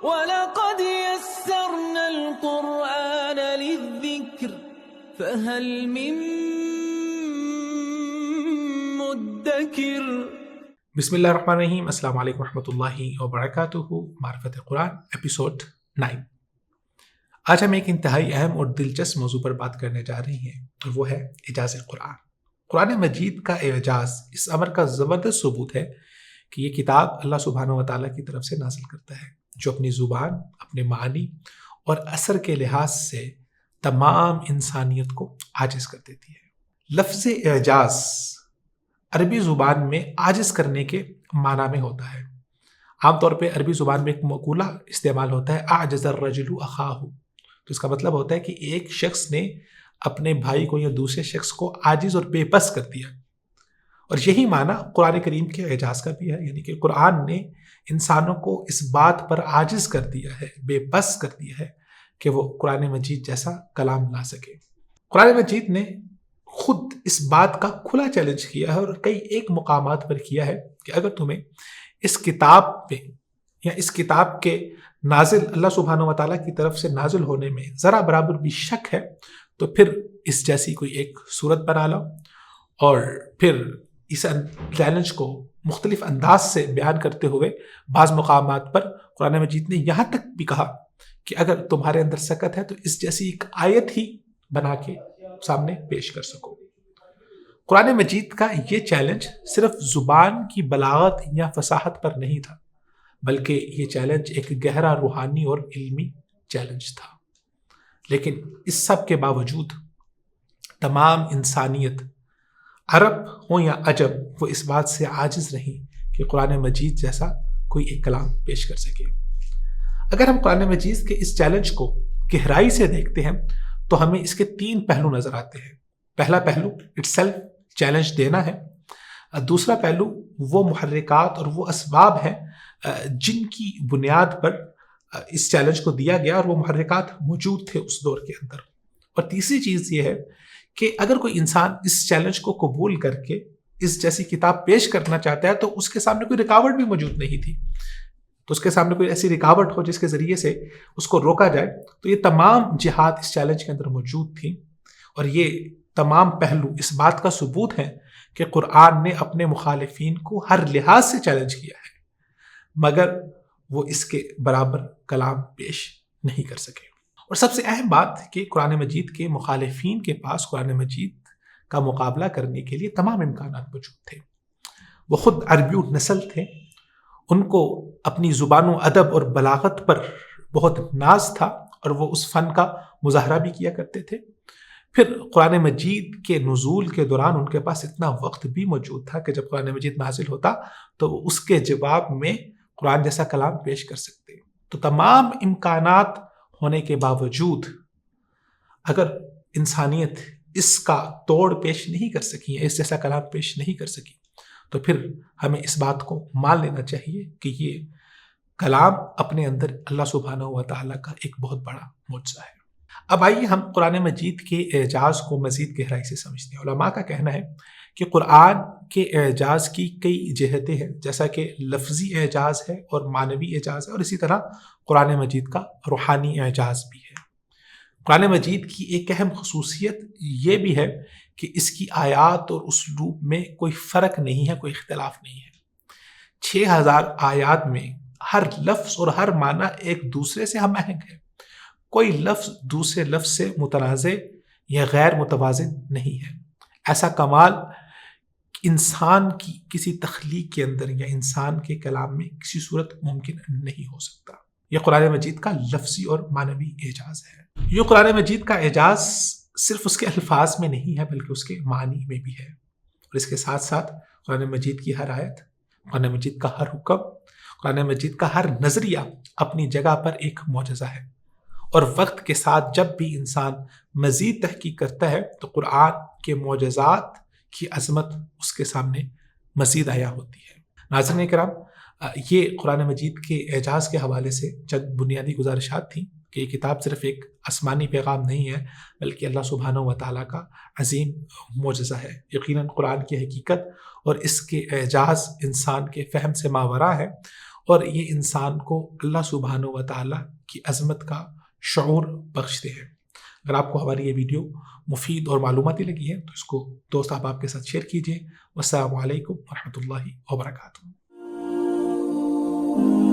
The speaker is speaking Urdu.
وَلَقَدْ يَسَّرْنَا الْقُرْآنَ لِلذِّكْرِ فَهَلْ مِن مُدَّكِرٍ۔ بسم اللہ الرحمن الرحیم۔ السلام علیکم ورحمۃ اللہ وبرکاتہ۔ معرفت قرآن ایپیسوڈ 9۔ آج ہم ایک انتہائی اہم اور دلچسپ موضوع پر بات کرنے جا رہے ہیں، اور وہ ہے اعجاز قرآن۔ قرآن مجید کا اعجاز اس امر کا زبردست ثبوت ہے کہ یہ کتاب اللہ سبحانہ و تعالیٰ کی طرف سے نازل کرتا ہے، جو اپنی زبان، اپنے معنی اور اثر کے لحاظ سے تمام انسانیت کو عاجز کر دیتی ہے۔ لفظ اعجاز عربی زبان میں عاجز کرنے کے معنی میں ہوتا ہے۔ عام طور پہ عربی زبان میں ایک مقولہ استعمال ہوتا ہے، اعجز الرجل اخاہ، تو اس کا مطلب ہوتا ہے کہ ایک شخص نے اپنے بھائی کو یا دوسرے شخص کو عاجز اور بے بس کر دیا، اور یہی معنی قرآن کریم کے اعجاز کا بھی ہے، یعنی کہ قرآن نے انسانوں کو اس بات پر عاجز کر دیا ہے، بے بس کر دیا ہے کہ وہ قرآن مجید جیسا کلام لا سکے۔ قرآن مجید نے خود اس بات کا کھلا چیلنج کیا ہے، اور کئی ایک مقامات پر کیا ہے کہ اگر تمہیں اس کتاب میں یا اس کتاب کے نازل اللہ سبحانہ و تعالیٰ کی طرف سے نازل ہونے میں ذرا برابر بھی شک ہے تو پھر اس جیسی کوئی ایک صورت بنا لو، اور پھر اس چیلنج کو مختلف انداز سے بیان کرتے ہوئے بعض مقامات پر قرآن مجید نے یہاں تک بھی کہا کہ اگر تمہارے اندر سکت ہے تو اس جیسی ایک آیت ہی بنا کے سامنے پیش کر سکو۔ قرآن مجید کا یہ چیلنج صرف زبان کی بلاغت یا فصاحت پر نہیں تھا، بلکہ یہ چیلنج ایک گہرا روحانی اور علمی چیلنج تھا۔ لیکن اس سب کے باوجود تمام انسانیت، عرب ہو یا عجم، وہ اس بات سے عاجز نہیں کہ قرآن مجید جیسا کوئی ایک کلام پیش کر سکے۔ اگر ہم قرآن مجید کے اس چیلنج کو گہرائی سے دیکھتے ہیں تو ہمیں اس کے 3 پہلو نظر آتے ہیں۔ پہلا پہلو اٹس سیلف چیلنج دینا ہے۔ دوسرا پہلو وہ محرکات اور وہ اسباب ہیں جن کی بنیاد پر اس چیلنج کو دیا گیا، اور وہ محرکات موجود تھے اس دور کے اندر۔ اور تیسری چیز یہ ہے کہ اگر کوئی انسان اس چیلنج کو قبول کر کے اس جیسی کتاب پیش کرنا چاہتا ہے تو اس کے سامنے کوئی رکاوٹ بھی موجود نہیں تھی، تو اس کے سامنے کوئی ایسی رکاوٹ ہو جس کے ذریعے سے اس کو روکا جائے، تو یہ تمام جہات اس چیلنج کے اندر موجود تھیں، اور یہ تمام پہلو اس بات کا ثبوت ہیں کہ قرآن نے اپنے مخالفین کو ہر لحاظ سے چیلنج کیا ہے، مگر وہ اس کے برابر کلام پیش نہیں کر سکے۔ اور سب سے اہم بات کہ قرآن مجید کے مخالفین کے پاس قرآن مجید کا مقابلہ کرنے کے لیے تمام امکانات موجود تھے۔ وہ خود عربی نسل تھے، ان کو اپنی زبان و ادب اور بلاغت پر بہت ناز تھا، اور وہ اس فن کا مظاہرہ بھی کیا کرتے تھے۔ پھر قرآن مجید کے نزول کے دوران ان کے پاس اتنا وقت بھی موجود تھا کہ جب قرآن مجید نازل ہوتا تو وہ اس کے جواب میں قرآن جیسا کلام پیش کر سکتے۔ تو تمام امکانات ہونے کے باوجود اگر انسانیت اس کا توڑ پیش نہیں کر سکی، اس جیسا کلام پیش نہیں کر سکی، تو پھر ہمیں اس بات کو مان لینا چاہیے کہ یہ کلام اپنے اندر اللہ سبحانہ و تعالیٰ کا ایک بہت بڑا معجزہ ہے۔ اب آئیے ہم قرآن مجید کے اعجاز کو مزید گہرائی سے سمجھتے ہیں۔ علماء کا کہنا ہے کہ قرآن کے اعجاز کی کئی جہتیں ہیں، جیسا کہ لفظی اعجاز ہے اور معنوی اعجاز ہے، اور اسی طرح قرآن مجید کا روحانی اعجاز بھی ہے۔ قرآن مجید کی ایک اہم خصوصیت یہ بھی ہے کہ اس کی آیات اور اسلوب میں کوئی فرق نہیں ہے، کوئی اختلاف نہیں ہے۔ 6000 آیات میں ہر لفظ اور ہر معنی ایک دوسرے سے ہم آہنگ ہے، کوئی لفظ دوسرے لفظ سے متنازع یا غیر متوازن نہیں ہے۔ ایسا کمال انسان کی کسی تخلیق کے اندر یا انسان کے کلام میں کسی صورت ممکن نہیں ہو سکتا۔ یہ قرآن مجید کا لفظی اور معنوی اعجاز ہے۔ یہ قرآن مجید کا اعجاز صرف اس کے الفاظ میں نہیں ہے بلکہ اس کے معنی میں بھی ہے، اور اس کے ساتھ ساتھ قرآن مجید کی ہر آیت، قرآن مجید کا ہر حکم، قرآن مجید کا ہر نظریہ اپنی جگہ پر ایک معجزہ ہے، اور وقت کے ساتھ جب بھی انسان مزید تحقیق کرتا ہے تو قرآن کے معجزات کی عظمت اس کے سامنے مزید عیاں ہوتی ہے۔ ناظرین کرام، یہ قرآن مجید کے اعجاز کے حوالے سے چند بنیادی گزارشات تھیں کہ یہ کتاب صرف ایک آسمانی پیغام نہیں ہے بلکہ اللہ سبحانہ و تعالیٰ کا عظیم معجزہ ہے۔ یقیناً قرآن کی حقیقت اور اس کے اعجاز انسان کے فہم سے ماورا ہے، اور یہ انسان کو اللہ سبحانہ و تعالیٰ کی عظمت کا شعور بخشتے ہیں۔ اگر آپ کو ہماری یہ ویڈیو مفید اور معلوماتی لگی ہے تو اس کو دوست احباب کے ساتھ شیئر کیجیے۔ والسلام علیکم ورحمۃ اللہ وبرکاتہ۔